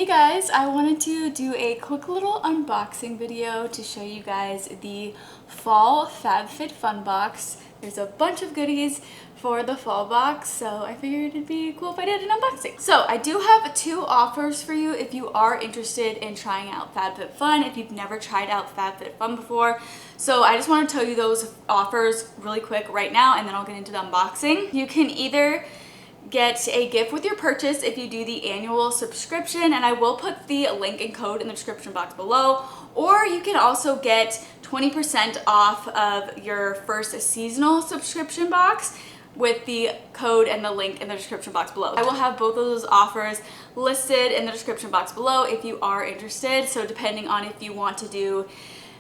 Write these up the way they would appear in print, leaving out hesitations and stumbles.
Hey guys, I wanted to do a quick little unboxing video to show you guys the Fall FabFitFun box. There's a bunch of goodies for the fall box, so I figured it'd be cool if I did an unboxing. So I do have two offers for you if you are interested in trying out FabFitFun, if you've never tried out FabFitFun before. So I just want to tell you those offers really quick right now, and then I'll get into the unboxing. You can either get a gift with your purchase if you do the annual subscription, and I will put the link and code in the description box below, or you can also get 20% off of your first seasonal subscription box with the code and the link in the description box below. I will have both of those offers listed in the description box below if you are interested. So depending on if you want to do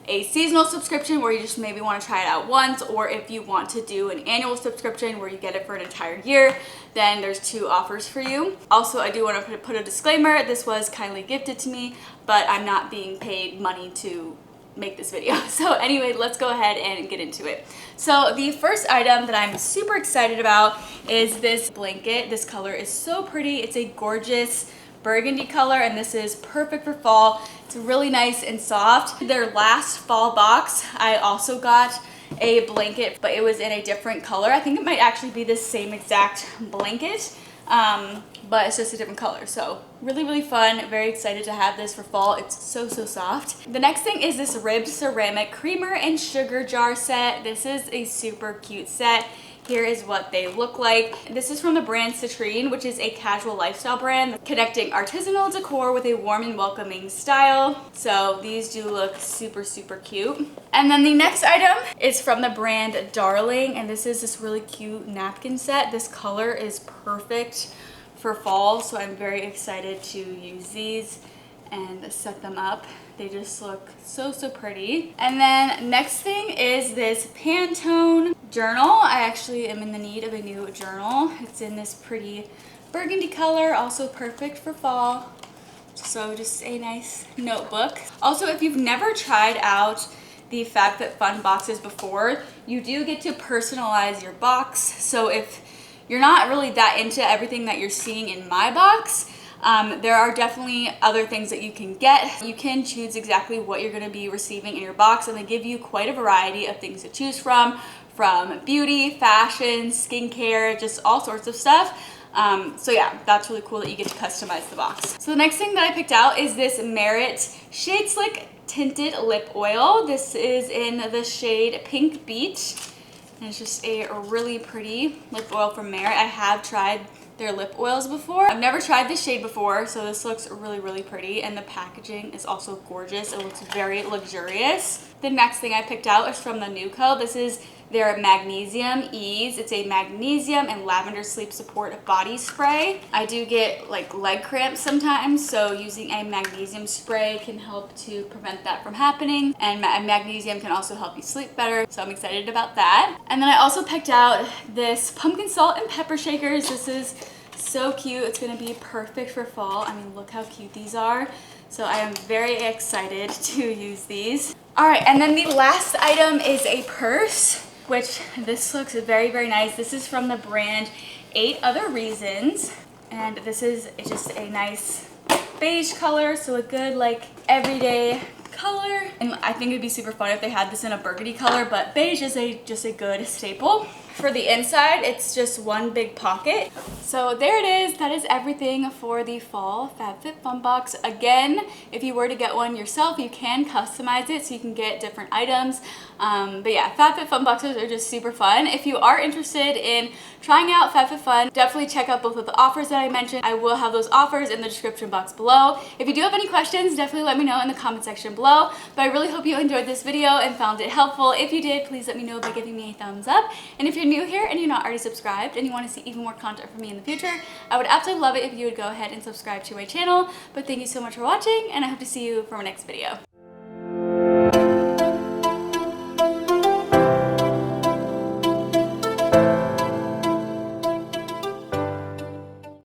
a seasonal subscription where you just maybe want to try it out once, or if you want to do an annual subscription where you get it for an entire year, then there's two offers for you. Also, I do want to put a disclaimer. This was kindly gifted to me, but I'm not being paid money to make this video. So anyway, let's go ahead and get into it. So the first item that I'm super excited about is this blanket. This color is so pretty. It's a gorgeous burgundy color, and this is perfect for fall. It's really nice and soft. Their last fall box, I also got a blanket, but it was in a different color. I think it might actually be the same exact blanket, but it's just a different color. So really fun. Very excited to have this for fall. It's so soft. The next thing is this ribbed ceramic creamer and sugar jar set. This is a super cute set. Here is what they look like. This is from the brand Citrine, which is a casual lifestyle brand connecting artisanal decor with a warm and welcoming style. So these do look super cute. And then the next item is from the brand Darling, and this is this really cute napkin set. This color is perfect for fall, so I'm very excited to use these and set them up. They just look so pretty. And then next thing is this Pantone journal. I actually am in the need of a new journal. It's in this pretty burgundy color, also perfect for fall. So just a nice notebook. Also, if you've never tried out the FabFitFun boxes before, you do get to personalize your box. So if you're not really that into everything that you're seeing in my box, there are definitely other things that you can get. You can choose exactly what you're going to be receiving in your box, and they give you quite a variety of things to choose from beauty, fashion, skincare, just all sorts of stuff. So yeah, that's really cool that you get to customize the box. So the next thing that I picked out is this Merit Shade Slick Tinted Lip Oil. This is in the shade Pink Beach, and it's just a really pretty lip oil from Merit. I have tried their lip oils before. I've never tried this shade before, so this looks really pretty, and the packaging is also gorgeous. It looks very luxurious. The next thing I picked out is from the Nuco. This is their Magnesium Ease. It's a magnesium and lavender sleep support body spray. I do get like leg cramps sometimes, so using a magnesium spray can help to prevent that from happening, and magnesium can also help you sleep better, so I'm excited about that. And then I also picked out this pumpkin salt and pepper shakers. This is so cute. It's gonna be perfect for fall. I mean, look how cute these are. So I am very excited to use these. All right, and then the last item is a purse, which this looks very nice. This is from the brand 8 Other Reasons, and this is just a nice beige color, so a good like everyday color. And I think it'd be super fun if they had this in a burgundy color, but beige is just a good staple. For the inside, it's just one big pocket. So there it is. That is everything for the Fall FabFitFun box. Again, if you were to get one yourself, you can customize it so you can get different items. But yeah, FabFitFun boxes are just super fun. If you are interested in trying out FabFitFun, definitely check out both of the offers that I mentioned. I will have those offers in the description box below. If you do have any questions, definitely let me know in the comment section below. But I really hope you enjoyed this video and found it helpful. If you did, please let me know by giving me a thumbs up. And if you're new here and you're not already subscribed and you want to see even more content from me in the future, I would absolutely love it if you would go ahead and subscribe to my channel. But thank you so much for watching, and I hope to see you for my next video.